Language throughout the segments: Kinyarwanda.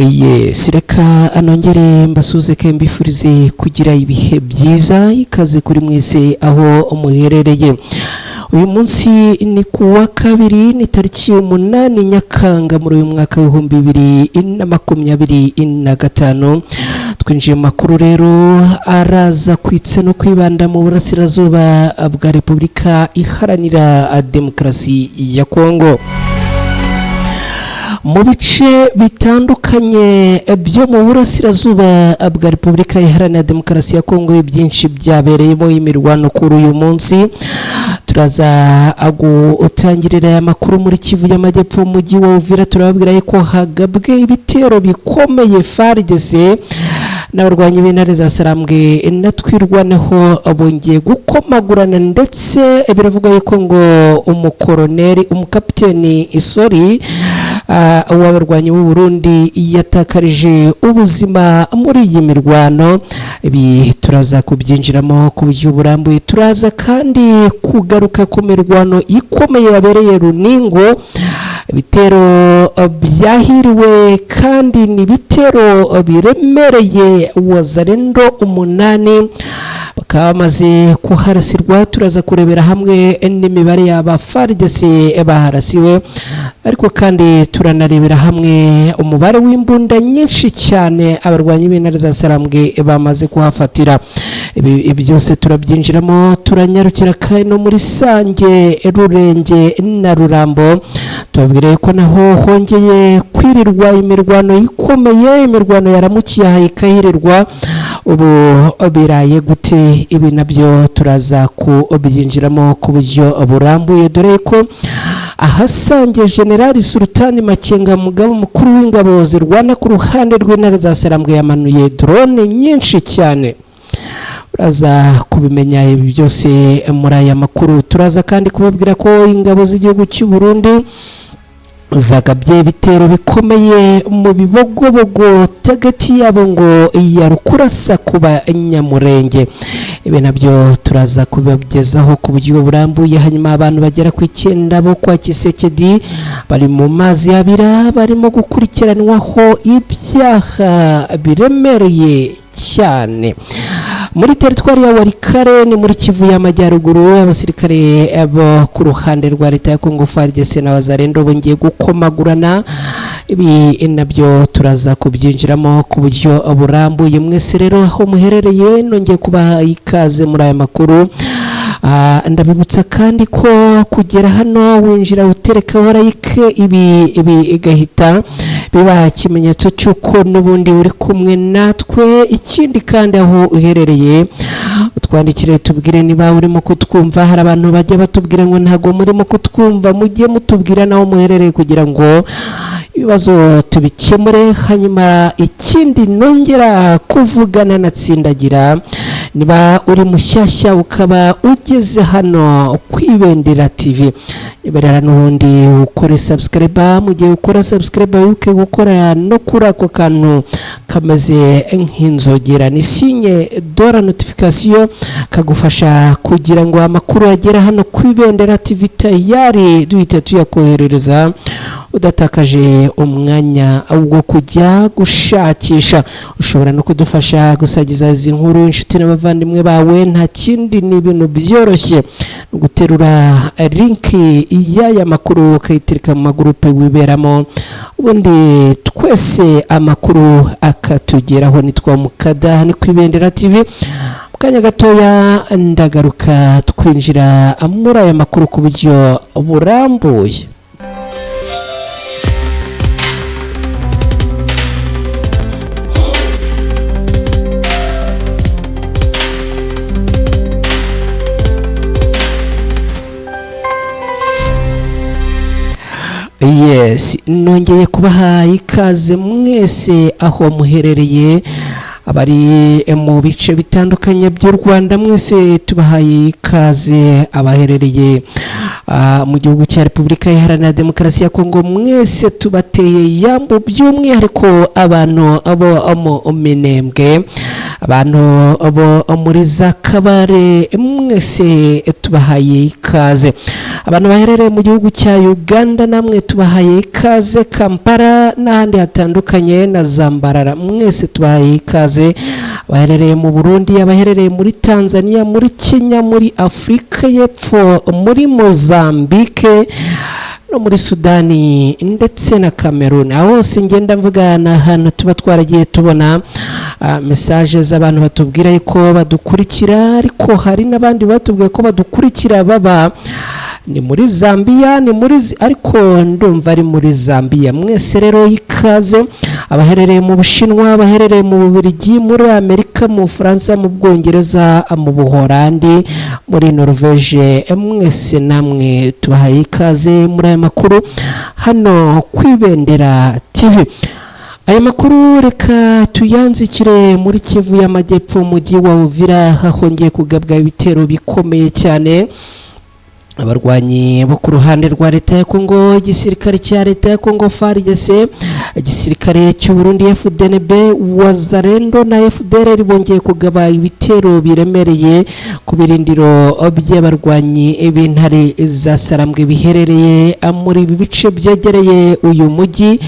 Reka anongere mbasuze ke mbifurize kugira ibihe byiza ikaze kuri mwese aho muherereye. Uyu munsi ni kuwa kabiri ni tariki 8 Nyakanga muri uyu mwaka wa 2025. Twinjiye makuru rero araza kwitse no kwibanda mu burasirazuba bwa Repubulika Iharanira Demokarasi ya Kongo. Mu bice bitandukanye byo mu burasirazuba bwa Repubulika Iharanira Demokarasi ya Kongo byinshi byabereyemo imirwano kuri uyu munsi. Turaza utangirira amakuru muri Kivu y'Amajyepfo mu mujyi wa Uvira. Turababwira ko hagabwe ibitero bikomeye FARDC n'abarwanyi b'intare za Sarambwe natwirwaneho bongeye gukomagurana, ndetse biravugwa yuko ngo umukapiteni Isori w'abarwanyi b'u Burundi yatakarije ubuzima muri iyi mirwano. Ibi turaza kubyinjiramo ku buryo burambuye. Turaza kandi kugaruka ku mirwano ikomeye yabereye Runingo. Ibitero byahiriwe kandi ni ibitero biremereye. Wazalendo 8 bakaba bamaze kuharasirwa. Turaza kurebera hamwe n'imibare y'aba FARDC baharasiwe, ariko kandi turanarebera hamwe umubare w'imbunda nyinshi cyane abarwanyi b'intare za Sarambwe bamaze kuhafatira. Ibi byose turabyinjiramo. Turanyarukira kandi no muri Sange, Rurenge na Rurambo. Tubabwire ko naho hongeye kwirirwa imirwano ikomeye. Imirwano yaramukiye ahikahirirwa. Ubu biraye gute? Ibi nabyo turaza kubyinjiramo ku buryo burambuye, dore ko ahasange General Sultan Makenga, mugabo mukuru w'ingabo zirwana ku ruhande rw'intare za Sarambwe, yamanuye drone nyinshi cyane. Uraza kubimenya ibi byose muri aya makuru. Turaza kandi kubabwira ko ingabo z'igihugu cy'u Burundi zagabye ibitero bikomeye mu bibogobogo tagati yabo ngo ya Rukurasa kuba Nyamurenge. Ibi nabyo turaza kubagezaho ku buryo burambuye. Hanyuma abantu bagera ku 9 bo kwa Kisekedi bari mu mazi abira barimo gukurikiranwaho ibyaha biremereye cyane muri teritwari ya Warikare ni muri Kivu y'Amajyaruguru. Abasirikare abo ku ruhande rwa leta ya Kongo FARDC na Wazalendo bongeye gukomagurana. Ibi nabyo turaza kubyinjiramo ku buryo burambuye. Mwese rero aho muherereye nongeye kubaha ikaze muri aya makuru. Ndabibutsa kandi ko kugera hano winjira utereka like ibi igahita biba ikimenyetso cy'uko n'ubundi uri kumwe natwe. Ikindi kandi aho uherereye utwandikire tubwire niba urimo kutwumva. Hari abantu bajya batubwira ngo ntago murimo kutwumva, mujye mutubwira naho muherereye kugira ngo ibibazo tubikemure. Hanyuma ikindi nongera kuvugana natsindagira, niba uri mushyashya ukaba ugeze hano kwibendera TV, iberera n'ubundi ukore subscribe. Mu gihe ukora subscribe wibuke gukora no kuri ako kantu kameze nk'inzogera, ni signe dora notification, kagufasha kugira ngo amakuru agera hano kwibendera TV tayari duhite tuyakoherereza udatakaje umwanya wo kujya gushakisha. Ushobora no kudufasha gusagiza izi nkuru inshuti n'abavandimwe bawe. Nta kindi, ni ibintu byoroshye guterura link y'aya makuru ukayitereka mu magroupe wiberamo, ubundi twese amakuru akatugeraho. Nitwa Mukada, ni kwibendera TV. Kanya gatoya ndagaruka twinjira muri aya makuru ku buryo burambuye. Yes, nongeye kubaha ikaze mwese aho muherereye. Abari mu bice bitandukanye by'u Rwanda mwese tubahaye ikaze. Abaherereye mu gihugu cya Repubulika Iharanira Demokarasi ya Kongo mwese tubateye yambo, by'umwihariko abantu abo mu Minembwe abantu bo muri za Kabare mwese tubahaye ikaze. Abantu baherereye mu gihugu cya Uganda namwe tubahaye ikaze. Kampala n'ahandi hatandukanye na Zambarara mwese tubahaye ikaze. Baherereye mu Burundi, abaherereye muri Tanzania, muri Kenya, muri Afrika y'Epfo, muri Mozambique no muri Sudani ndetse na Cameroon. Aho hose ngenda mvugana hano tuba twaragiye tubona message z'abantu batubwira ko badukurikira, ariko hari n'abandi batubwiye ko badukurikira baba ni muri Zambia, ariko ndumva ari muri Zambia. Mwese rero ikaze. Abaherereye mu Bushinwa, abaherereye mu Bubiligi, muri Amerika, mu Faransa, mu Bwongereza, mu Buholandi, muri Norvege, mwese namwe tubahaye ikaze muri aya makuru hano kwibendera TV. Aya makuru reka tuyanzikire muri Kivu y'Amajyepfo, mujyi wa Uvira, hahongeye kugabwa ibitero bikomeye cyane. Abarwanyi bo ku ruhande rwa leta ya Kongo, igisirikare cya leta ya Kongo FARDC, igisirikare cy'u Burundi FDNB, Wazalendo na FDLR bongeye kugaba ibitero biremereye ku birindiro by'abarwanyi b'intare za Sarambwe biherereye muri ibi bice byegereye uyu mujyi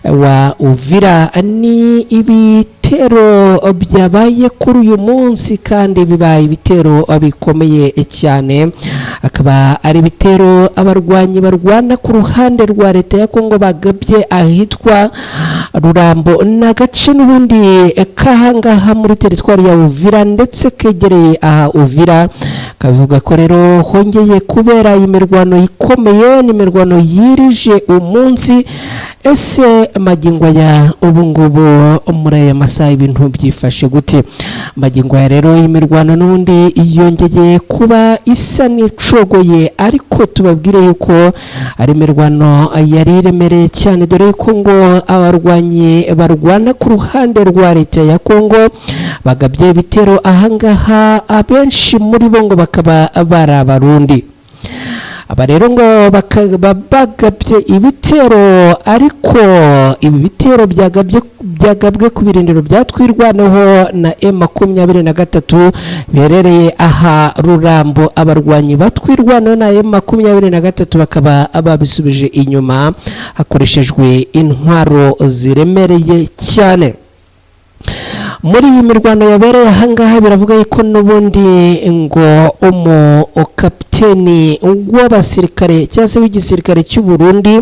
wa Uvira. Ni ibitero byabaye kuri uyu munsi kandi bibaye ibitero bikomeye cyane. Akaba ari ibitero abarwanyi barwana ku ruhande rwa leta ya Kongo bagabye ahitwa Rurambo n'agace n'ubundi kahangaha muri teritwari ya Uvira ndetse kegereye aha Uvira. Kavuga ko rero hongeye kubera imirwano ikomeye, n'imirwano yirije umunsi. Ese magingo ya ubungubu muri aya masaha ibintu byifashe gute? Magingo ya rero imirwano n'ubundi yongeye kuba isa n'icogoye, ariko tubabwire yuko ari imirwano yari iremereye cyane, dore ko ngo abarwanyi barwana ku ruhande rwa leta ya Kongo bagabye ibitero ahangaha, abenshi muri bo ngo bakaba bari Abarundi. Aba rero ngo bagabye ibitero, ariko ibi bitero byagabwe ku birindiro byatwirwanaho na M23 biherereye aha Rurambo. Abarwanyi batwirwanaho na M23 bakaba babisubije inyuma hakoreshejwe intwaro ziremereye cyane. Muri iyi mirwano yabereye ahangaha biravuga ko n'ubundi ngo kapiteni w'abasirikare cyangwa se w'igisirikare cy'u Burundi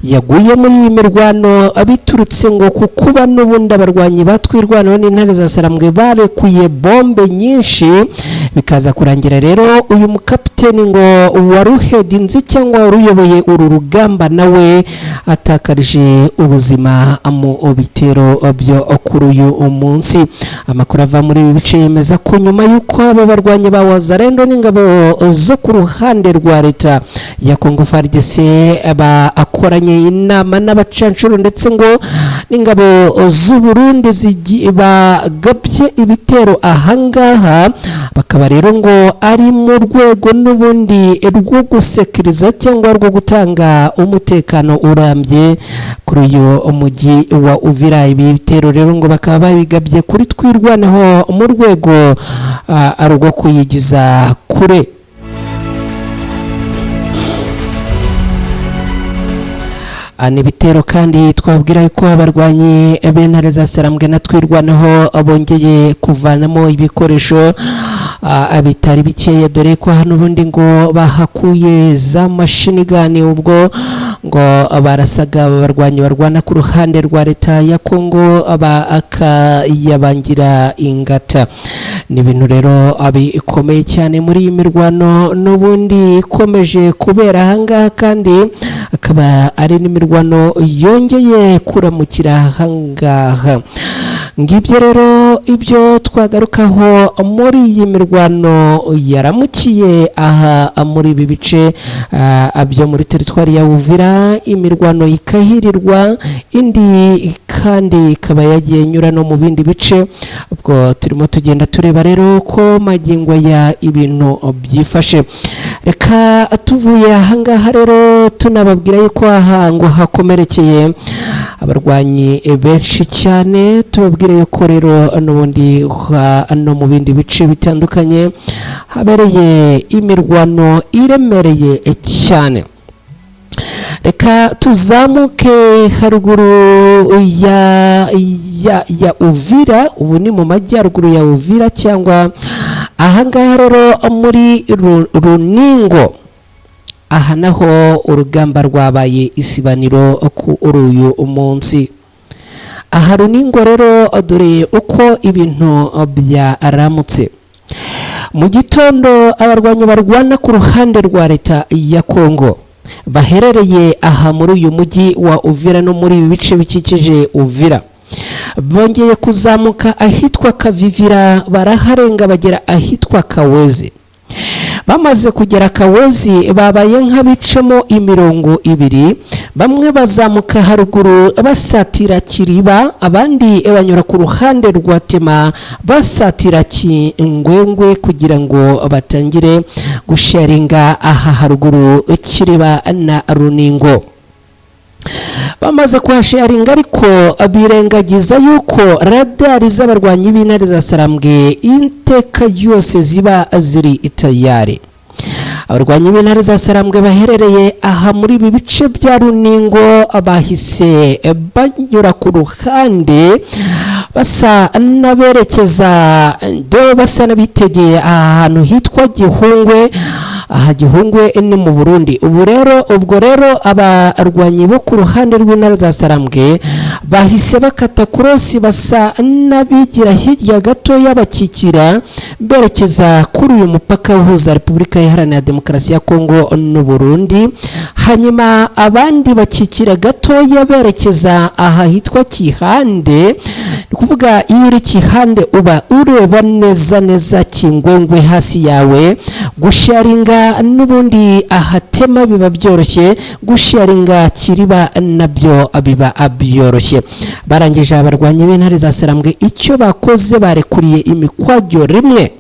yaguye muri iyi mirwano, abiturutse ngo ku kuba n'ubundi abarwanyi batwirwanaho n'intare za Sarambwe barekuye bombe nyinshi, bikaza kurangira rero uyu mukapiteni ngo waruhedinze cyangwa waruyoboye uru rugamba nawe atakarije ubuzima mu bitero byo kuri uyu munsi. Amakuru ava muri ibi bice yemeza ko nyuma y'uko aba barwanyi ba Wazalendo n'ingabo zo ku ruhande rwa leta ya Kongo FARDC bakoranye inama n'abacancuro ndetse ngo n'ingabo z'u Burundi bagabye ibitero ahangaha, bakaba rero ngo ari mu rwego n'ubundi rwo gusekiriza cyangwa rwo gutanga umutekano urambye kuri uyu mujyi wa Uvira. Ibi bitero rero ngo bakaba babigabye kuri twirwanaho mu rwego rwo kuyigiza kure. Ibitero kandi twabwira ko abarwanyi b'intare za Sarambwe na twirwanaho bongeye kuvanamo ibikoresho bitari bikeya, dore ko hano ubundi ngo bahakuye za mashini gani, ubwo ngo barasaga abarwanyi barwana ku ruhande rwa leta ya Kongo akayabangira ingata. Ni ibintu rero bikomeye cyane muri iyi mirwano n'ubundi ikomeje kubera ahangaha, kandi akaba ari n'imirwano yongeye kuramukira ahangaha. Ngibyo rero ibyo twagarukaho muri iyi mirwano yaramukiye aha muri ibi bice byo muri teritwari ya Uvira. Imirwano ikahirirwa, indi kandi ikaba yagiye inyura no mu bindi bice. Ubwo turimo tugenda tureba rero ko magingo ya ibintu byifashe. Reka tuvuye ahangaha rero tunababwira yuko aha ngo hakomerekeye abarwanyi benshi cyane. Tubabwira mbabwire yuko rero n'ubundi no mu bindi bice bitandukanye habereye imirwano iremereye cyane. Reka tuzamuke haruguru ya Uvira, ubu ni mu majyaruguru ya Uvira cyangwa ahangaha rero muri Runingo. Aha naho urugamba rwabaye isibaniro ku uyu munsi. Aha Runingo rero dore uko ibintu byaramutse. Mu gitondo abarwanyi barwana ku ruhande rwa leta ya Kongo baherereye aha muri uyu mujyi wa Uvira no muri ibi bice bikikije Uvira bongeye kuzamuka ahitwa Kavivira, baraharenga bagera ahitwa Kawezi. Bamaze kugera Kawezi babaye nk'abicamo imirongo ibiri, bamwe bazamuka haruguru basatira Kiriba, abandi banyura ku ruhande rwa Tema basatira Kingwengwe kugira ngo batangire gusharinga aha haruguru Kiriba na Runingo. Bamaze kuhasharinga ariko birengagiza yuko radari z'abarwanyi b'intare za Sarambwe inteka yose ziba ziri tayari. Abarwanyi b'intare za Sarambwe baherereye aha muri ibi bice bya Runingo bahise banyura ku ruhande basa n'aberekeza basa n'abitegeye ahantu hitwa Gihungwe. Aha Gihungwe ni mu Burundi. Ubwo rero abarwanyi bo ku ruhande rw'intare za Sarambwe bahise bakata kurosi basa n'abigira hirya gato y'abakikira berekeza kuri uyu mupaka uhuza Repubulika Iharanira Demokarasi ya Kongo n'u Burundi. Hanyuma abandi bakikira gato berekeza aha hitwa Kihande. Kuvuga iyo uri Kihande uba ureba neza Kingwengwe hasi yawe. Gusharinga n'ubundi ahatema biba byoroshye, gusharinga Kiriba nabyo biba byoroshye. Barangije abarwanyi b'intare za Sarambwe icyo bakoze barekuriye imikwajyo rimwe.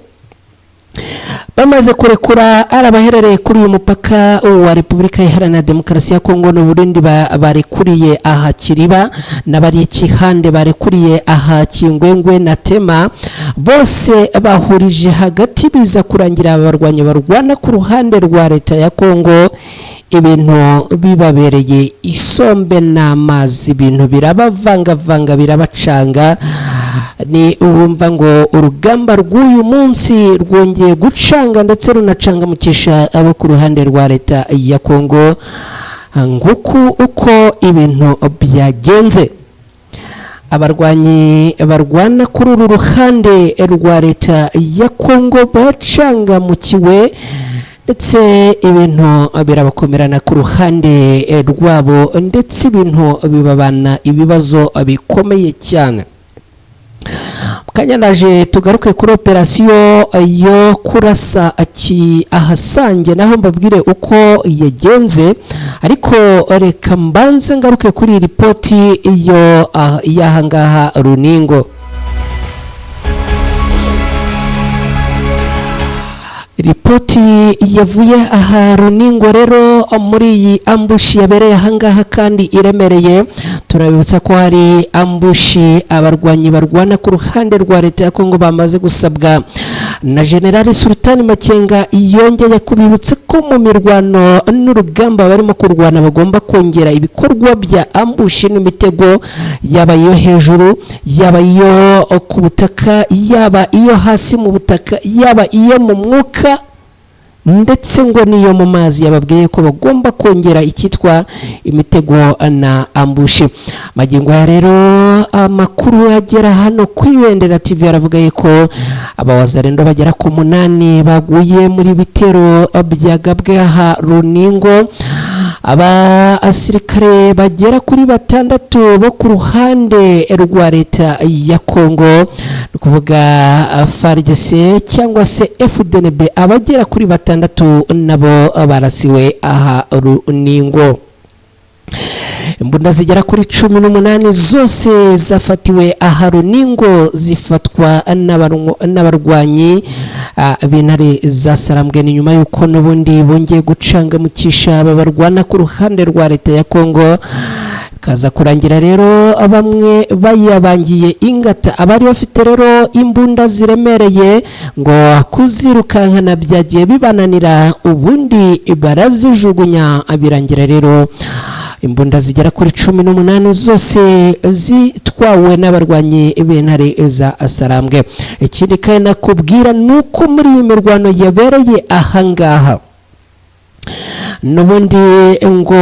Bamaze kurekura arabaherereye kuri uyu mupaka wa Repubulika Iharanira Demokarasi ya Kongo n'u Burundi barekuriye aha Kiriba, n'abari Kihande barekuriye aha Kingwengwe na Tema. Bose bahurije hagati biza kurangira abarwanyi barwana ku ruhande rwa leta ya Kongo ibintu bibabereye isombe n'amazi, ibintu birabavanga birabacanga. Ni urumva ngo urugamba rw'uyu munsi rwongeye gucanga ndetse runacanga abo ku ruhande rwa leta ya Kongo. Nguku uko ibintu byagenze. Abarwanyi barwana kuri uru ruhande rwa leta ya Kongo bacangamukiwe ndetse ibintu birabakomerana ku ruhande rwabo, ndetse ibintu bibabana ibibazo bikomeye cyane. Kanyanaje tugaruke kuri operasiyo yo kurasa ahasange naho mbabwire uko yagenze, ariko reka mbanze ngaruke kuri ripoti yo yahangaha Runingo. Ripoti yavuye aha Runingo rero muri iyi ambushi yabereye ahangaha kandi iremereye. Turabibutsa ko hari ambushi abarwanyi barwana ku ruhande rwa leta ya Kongo bamaze gusabwa na General Sultan Makenga. Yongeye kubibutsa ko mu mirwano n'urugamba barimo kurwana bagomba kongera ibikorwa bya ambushi n'imitego, yaba iyo hejuru, yaba iyo ku butaka, yaba iyo hasi mu butaka, yaba iyo mu mwuka ndetse ngo niyo mu mazi. Yababwiye ko bagomba kongera icyitwa imitego na ambushi. Magingo ya rero amakuru agera hano ku Ibendera TV yaravuga ko abawazarendo bagera ku 8 baguye muri bitero byagabwe aha Runingo. Abasirikare bagera kuri 6 bo ku ruhande rwa leta ya Kongo, kuvuga FARDC cyangwa se FDNB, abagera kuri 6 nabo barasiwe aha Runingo. Imbunda zigera kuri 18 zose zafatiwe aha Runingo zifatwa n'abarwanyi b'intare za Sarambwe. Ni nyuma yuko n'ubundi bongeye gucangamukisha aba barwana ku ruhande rwa leta ya Kongo, kaza kurangira rero bamwe bayabangiye ingata, abari bafite rero imbunda ziremereye ngo kuzirukankana byagiye bibananira, ubundi barazijugunya, birangira rero imbunda zigera kuri 18 zose zitwawe n'abarwanyi b'intare za Sarambwe. Ikindi kandi nakubwira nuko muri iyi mirwano yabereye ahangaha n'ubundi ngo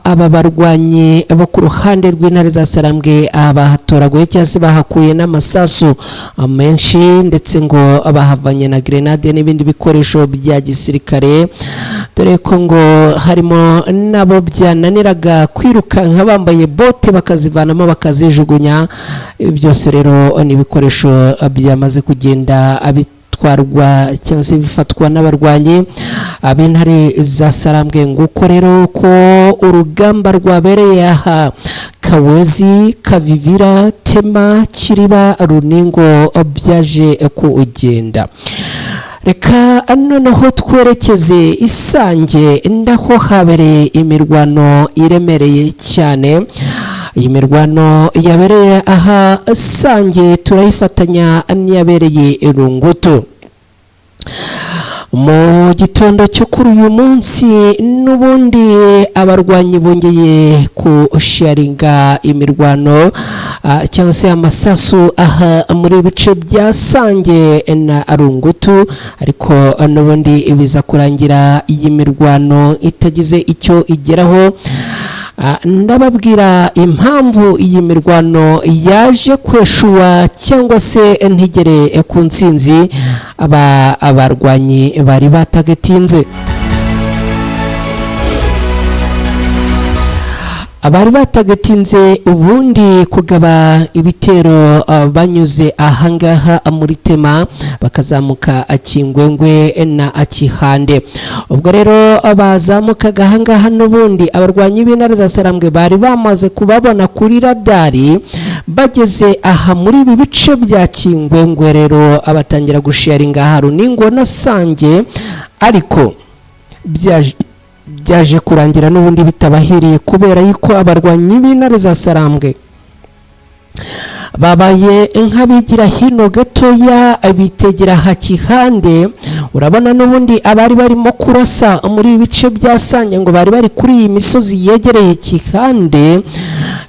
aba barwanyi bo ku ruhande rw'intare za Sarambwe abahatoraguye cyangwa se bahakuye n'amasasu menshi, ndetse ngo bahavanye na grenade n'ibindi bikoresho bya gisirikare, dore ko ngo harimo nabo byananiraga kwirukanka bambaye bote bakazivanamo bakazijugunya. Byose rero ni ibikoresho byamaze kugenda twarwa cyangwa se bifatwa n'abarwanyi ab'intare za Sarambwe. Nguko rero ko urugamba rwabereye aha Kawezi, Kavivira, Tema, Kiriba, Runingo byaje kugenda. Reka noneho twerekeze Isange, ndaho habereye imirwano iremereye cyane. Iyi mirwano yabereye aha Sange turayifatanya n'iyabereye Rungutu. Mu gitondo cyo kuri uyu munsi n'ubundi abarwanyi bongeye kusharinga imirwano cyangwa se amasasu aha muri bice bya Sange na Rungutu, ariko n'ubundi biza kurangira iyi mirwano itagize icyo igeraho. Ndababwira impamvu iyi mirwano yaje kweshuwa cyangwa se ntigere ku nsinzi abarwanyi bari batagatinze. Abari batagatinze ubundi kugaba ibitero banyuze ahangaha muri Tema bakazamuka Kingwengwe na Kihande. Ubwo rero bazamukaga ahangaha n'ubundi abarwanyi b'intare za Sarambwe bari bamaze kubabona kuri radari, bageze aha muri ibi bice bya Kingwengwe rero abatangira gusharinga aha Runingo na Sange, ariko byaje kurangira n'ubundi bitabahiriye kubera yuko abarwanyi b'intare za Sarambwe babaye nk'abigira hino gatoya bitegera Kihande. Urabona n'ubundi abari barimo kurasa muri bice bya Sange ngo bari bari kuri iyi misozi yegereye Kihande,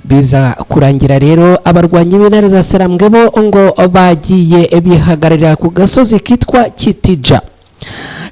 biza kurangira rero abarwanyi b'intare za Sarambwe bo ngo bagiye bihagararira ku gasozi kitwa Kitija.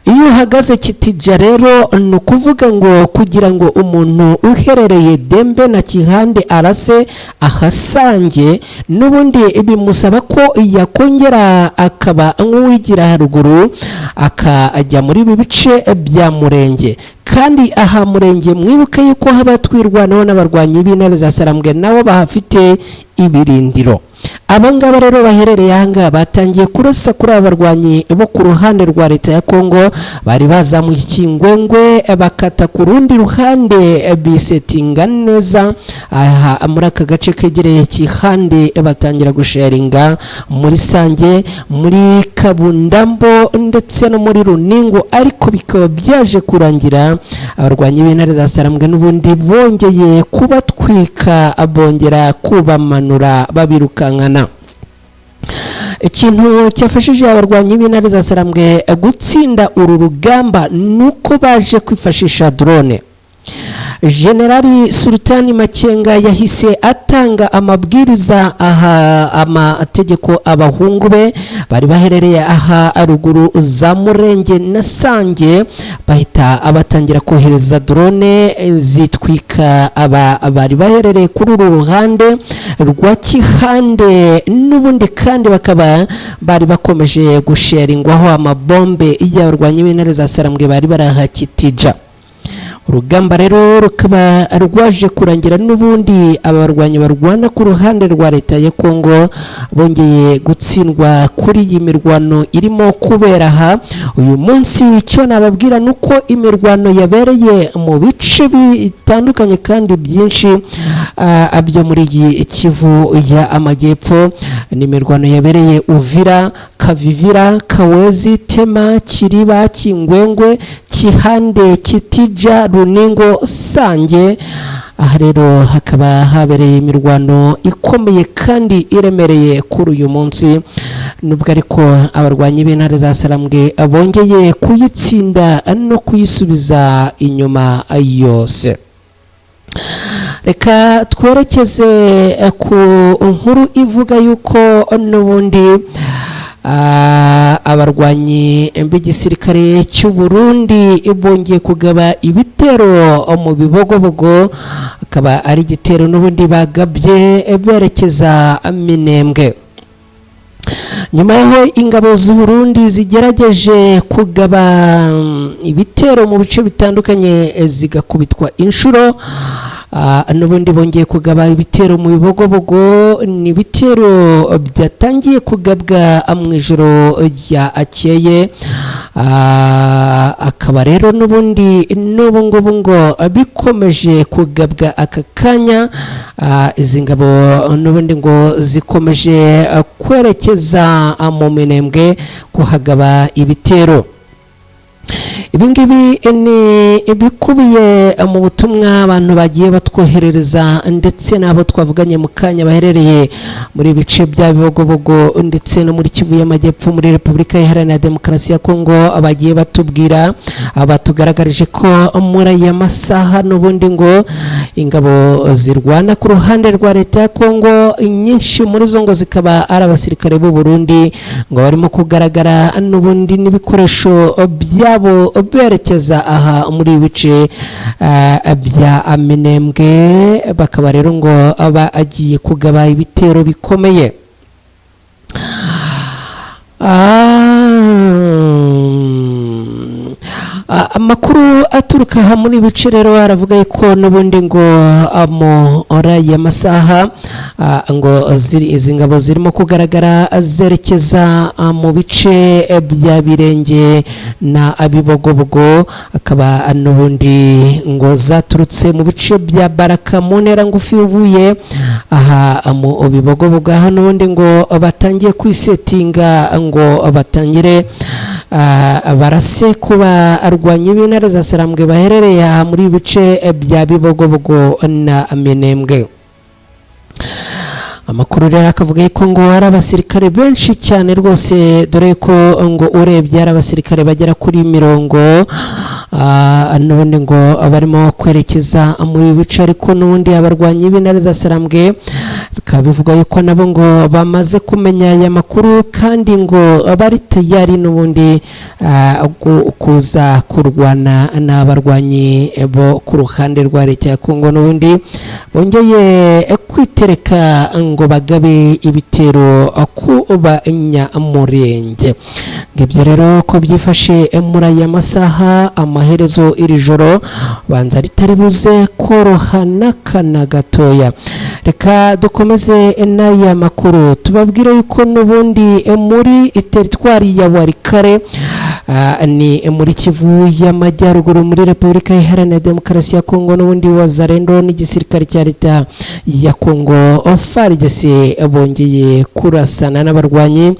Iyo uhagaze Kitija rero ni ukuvuga ngo kugira ngo umuntu uherereye Dembe na Kihande arase ahasange n'ubundi bimusaba ko yakongera akaba nk'uwigira haruguru akajya muri ibi bice bya Murenge. Kandi aha Murenge mwibuke yuko haba twirwanaho n'abarwanyi b'intare za Sarambwe nabo bahafite ibirindiro. Abangaba rero baherereye ahangaha batangiye kurasa kuri abarwanyi bo ku ruhande rwa leta ya Kongo, bari bazamuye Kingwengwe bakata ku rundi ruhande bisetinga neza aha muri aka gace kegereye Kihande, batangira gusharinga muri Sange, muri Kabundambo ndetse no muri Runingo, ariko bikaba byaje kurangira abarwanyi b'intare za Sarambwe n'ubundi bongeye kubatwika, bongera kubamanura babirukankana. Ikintu cyafashije abarwanyi b'intare za Sarambwe gutsinda uru rugamba nuko baje kwifashisha drone. Generali Sultani Makenga yahise atanga amabwiriza aha amategeko abahungu be bari baherereye aha ruguru za Murenge na Sange, bahita abatangira kohereza drone zitwika bari baherereye kuri uru ruhande rwa Kihande, n'ubundi kandi bakaba bari bakomeje gusharingwaho amabombe y'abarwanyi b'intare za Sarambwe bari barahakitija. Urugamba rero rukaba rwaje kurangira n'ubundi abarwanyi barwana ku ruhande rwa leta ya Kongo bongeye gutsindwa kuri iyi mirwano irimo kubera aha uyu munsi. Icyo nababwira nuko imirwano yabereye mu bice bitandukanye kandi byinshi abyo muri Kivu ya Amajyepfo. Ni imirwano yabereye Uvira, Kavivira, Kawezi, Tema, Kiriba, Kingwengwe, Kihande, Kitija, Runingo, Sange, aha rero hakaba habereye imirwano ikomeye kandi iremereye kuri uyu munsi, nubwo ariko abarwanyi b'intare za Sarambwe bongeye kuyitsinda no kuyisubiza inyuma yose. Reka twerekeze ku nkuru ivuga yuko n'ubundi abarwanyi b'igisirikare cy'u Burundi bongeye kugaba ibitero mu Bibogobogo, akaba ari igitero n'ubundi bagabye berekeza Minembwe. Nyuma y'aho ingabo z'u Burundi zigerageje kugaba ibitero mu bice bitandukanye zigakubitwa inshuro, n'ubundi bongeye kugaba ibitero mu Bibogobogo. Ni ibitero byatangiye kugabwa mu ijoro rya akeye, akaba rero n'ubundi n'ubu ngubu ngo bikomeje kugabwa aka kanya. Izi ngabo n'ubundi ngo zikomeje kwerekeza mu Minembwe kuhagaba ibitero. Ibingibi ni ibikubiye mu butumwa abantu bagiye batwoherereza, ndetse n'abo twavuganye mu kanya baherereye muri bice bya Bibogobogo ndetse no muri Kivu y'Amajyepfo muri Repubulika Iharanira Demokarasi ya Kongo, bagiye batubwira, batugaragarije ko muri aya masaha n'ubundi ngo ingabo zirwana ku ruhande rwa leta ya Kongo, nyinshi muri zo ngo zikaba ari abasirikare b'u Burundi, ngo barimo kugaragara n'ubundi n'ibikoresho byabo berekeza aha muri bice bya Minembwe, bakaba rero ngo agiye kugaba ibitero bikomeye. Amakuru aturuka aha muri bice rero aravuga ko n'ubundi ngo muri aya masaha ngo izi ngabo zirimo kugaragara zerekeza mu bice bya Birenge na Bibogobogo, akaba n'ubundi ngo zaturutse mu bice bya Baraka mu ntera ngufi uvuye aha mu Bibogobogo, aho n'ubundi ngo batangiye kwisetinga ngo batangire barase kuba arwanyi b'intare za Sarambwe baherereye aha muri bice bya Bibogobogo na Minembwe. Amakuru rero akavuga ko ngo hari abasirikare benshi cyane rwose, dore ko ngo urebye ari abasirikare bagera kuri 70, n'ubundi ngo barimo kwerekeza muri bice, ariko n'ubundi abarwanyi b'intare za Sarambwe bikaba bivuga yuko nabo ngo bamaze kumenya aya makuru, kandi ngo bari tayari n'ubundi kuza kurwana n'abarwanyi bo ku ruhande rwa leta ya Kongo, n'ubundi bongeye kwitereka ngo bagabe ibitero ku Banyamurenge. Ngibyo rero ko byifashe muri aya masaha, amaherezo iri joro banza ritari buze koroha n'akana gatoya. Reka dukomeze n'aya makuru tubabwire yuko n'ubundi muri teritwari ya Warikare, ni muri Kivu y'Amajyaruguru muri Repubulika Iharanira Demokarasi ya Kongo, n'ubundi Wazalendo n'igisirikare cya leta ya Kongo FARDC bongeye kurasana n'abarwanyi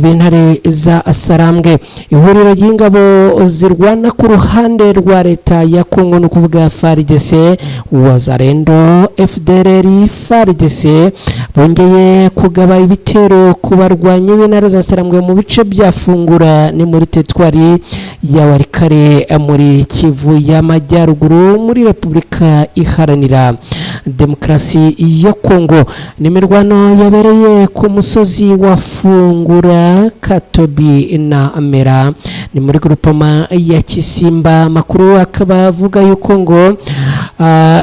b'intare za Sarambwe. Ihuriro ry'ingabo zirwana ku ruhande rwa leta ya Kongo, no kuvuga FARDC, Wazalendo, FDLR, FARDC bongeye kugaba ibitero ku barwanyi b'intare za Sarambwe mu bice bya Fungura ni muri teritwari ya Warikare muri Kivu y'Amajyaruguru muri Repubulika Iharanira Demokarasi ya Kongo. Ni imirwano yabereye ku musozi wa Fungura, Katobi na Mera, ni muri grupama ya Kisimba. Amakuru akaba avuga yuko ngo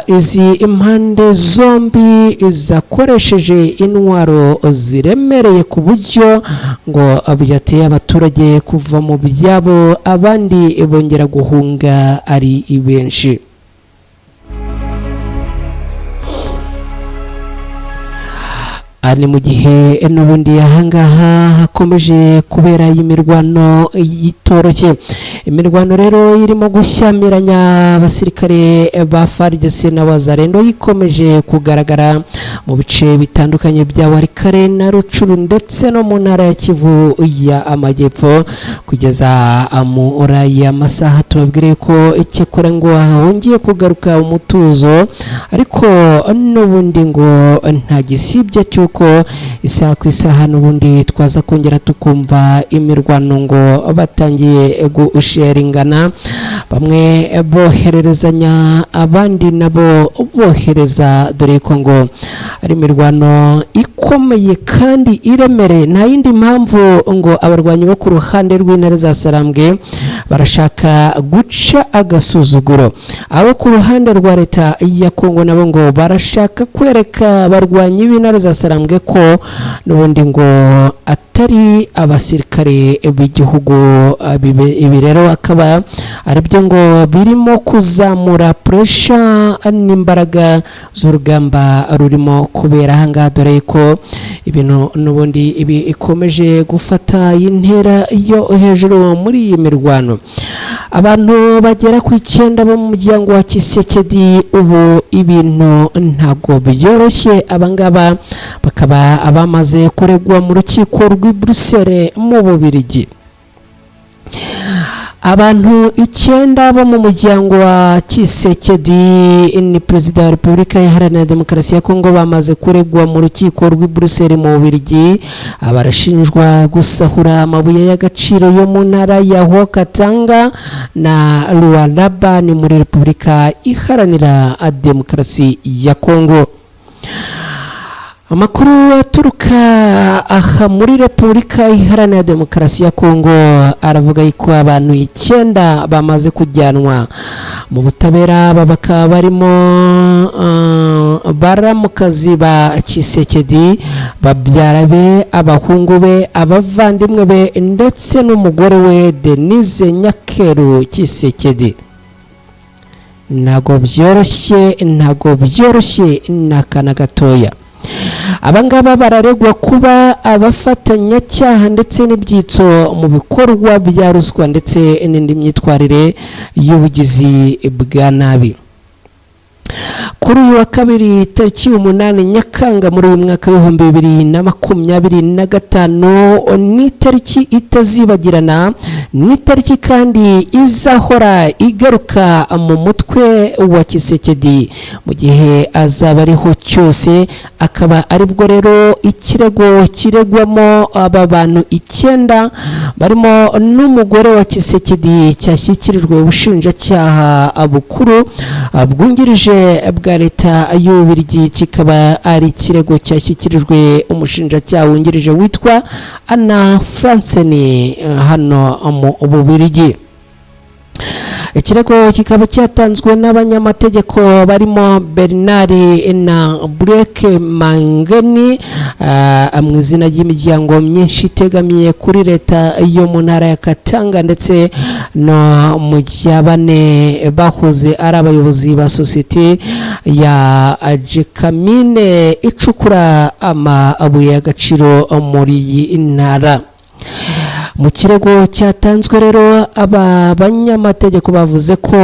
izi impande zombi zakoresheje intwaro ziremereye ku buryo ngo byateye abaturage kuva mu byabo, abandi bongera guhunga ari benshi. ni mu gihe n'ubundi ahangaha hakomeje kubera imirwano itoroshye. Imirwano rero irimo gushyamiranya abasirikare ba FARDC n'abazarendo ikomeje kugaragara mu bice bitandukanye bya Warikare na Rucuru ndetse no mu ntara ya Kivu ya Amajyepfo. Kugeza muri aya masaha tubabwire ko icyakora ngo hongeye kugaruka umutuzo, ariko n'ubundi ngo nta gisibye cy'uko isaha ku isaha n'ubundi twaza kongera tukumva imirwano ngo batangiye gusheringana, bamwe bohererezanya abandi nabo bohereza, dore ko ngo ari imirwano ikomeye kandi iremere. Nta yindi mpamvu ngo abarwanyi bo ku ruhande rw'intare za Sarambwe barashaka guca agasuzuguro, abo ku ruhande rwa leta ya Kongo nabo ngo barashaka kwereka abarwanyi b'intare za Sarambwe ko n'ubundi ngo atari abasirikare b'igihugu. Ibi rero akaba ari byo ngo birimo kuzamura pressure n'imbaraga z'urugamba rurimo kubera ahangaha, dore ko ibintu n'ubundi ibi ikomeje gufata intera yo hejuru muri iyi mirwano. Abantu bagera ku 9 bo mu muryango wa Kisekedi ubu ibintu ntago byoroshye. Abangaba bakaba abamaze kuregwa mu rukiko rw'i Bruxelles mu Bubiligi. Abantu 9 bo mu muryango wa Kisekedi ni Perezida wa Repubulika Iharanira Demokarasi ya Kongo bamaze kuregwa mu rukiko rw'i Bruxelles mu Bubiligi. Abarashinjwa gusahura amabuye y'agaciro yo mu ntara ya Haut-Katanga na Lualaba ni muri Repubulika Iharanira Demokarasi ya Kongo. Amakuru aturuka aha muri Repubulika Iharanira Demokarasi ya Kongo aravuga ko abantu 9 bamaze kujyanwa mu butabera, bakaba barimo baramukazi ba Kisekedi, babyara be, abahungu be, abavandimwe be ndetse n'umugore we Denise Nyakeru Kisekedi. Ntago byoroshye n'akana gatoya. Abangaba bararegwa kuba abafatanyacyaha ndetse n'ibyitso mu bikorwa bya ruswa ndetse n'indi myitwarire y'ubugizi bwa nabi. Kuri uyu wa kabiri tariki 8 Nyakanga muri uyu mwaka wa 2025 ni tariki itazibagirana, ni tariki kandi izahora igaruka mu mutwe wa Kisekedi mu gihe azaba ariho cyose. Akaba aribwo rero ikirego kiregwamo aba bantu 9 barimo n'umugore wa Kisekedi cyashyikirijwe ubushinjacyaha bukuru bwungirije bwa leta y'Ububiligi. Kikaba ari ikirego cyashyikirijwe umushinjacyaha wungirije witwa Anna Franseni hano mu Bubiligi. Ikirego kikaba cyatanzwe n'abanyamategeko barimo Bernard na Breke Mangeni mu izina ry'imiryango myinshi itegamiye kuri leta yo mu ntara ya Katanga ndetse no mu Bane bahoze ari abayobozi ba sosiyete ya Jekamine icukura amabuye y'agaciro muri iyi ntara. Mu kirego cyatanzwe rero aba banyamategeko bavuze ko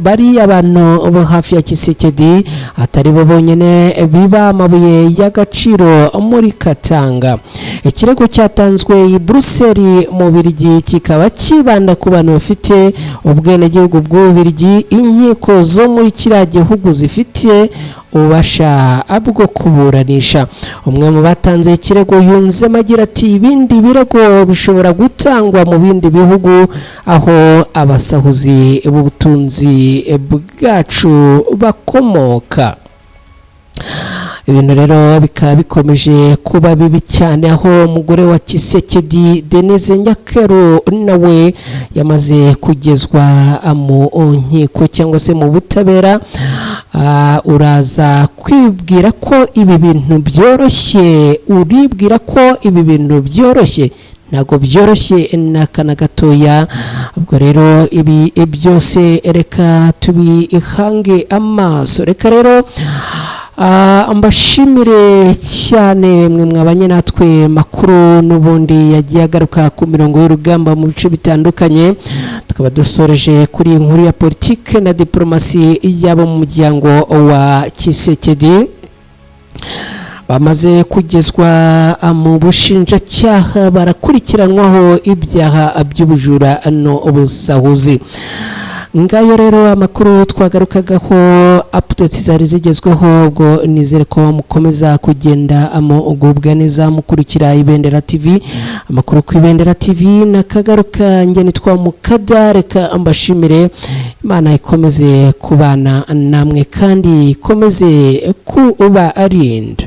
bari abantu bo hafi ya Kisekedi atari bo bonyine biba amabuye y'agaciro muri Katanga. Ikirego cyatanzwe i Bruxelles mu Bubiligi kikaba kibanda ku bantu bafite ubwenegihugu bw'Ububiligi. Inkiko zo muri kiriya gihugu zifite ubasha bwo kuburanisha. Umwe mu batanze ikirego yunzemo agira ati ibindi birego bishobora gutangwa mu bindi bihugu aho abasahuzi b'ubutunzi bwacu bakomoka. Ibintu rero bikaba bikomeje kuba bibi cyane, aho umugore wa Kisekedi Denise Nyakeru nawe yamaze kugezwa mu nkiko cyangwa se mu butabera. Uraza kwibwira ko ibi bintu byoroshye, uribwira ko ibi bintu byoroshye? Ntago byoroshye n'akana gatoya. Ubwo rero ibi byose reka tubihange amaso. Reka rero mbashimire cyane mwe mwabanye natwe makuru n'ubundi yagiye agaruka ku mirongo y'urugamba mu bice bitandukanye, tukaba dusoreje kuri inkuru ya politike na diplomasi yabo mu muryango wa Kisekedi bamaze kugezwa mu bushinjacyaha barakurikiranwaho ibyaha by'ubujura no ubusahuzi. Ngayo rero amakuru twagarukagaho updates zari zigezweho, ubwo nizere ko mukomeza kugenda amugubwa neza mukurikira Ibendera TV. Amakuru ku Ibendera TV nakagaruka nge nitwa Mukada, reka ambashimire, Imana ikomeze kubana namwe kandi ikomeze kuba arinda.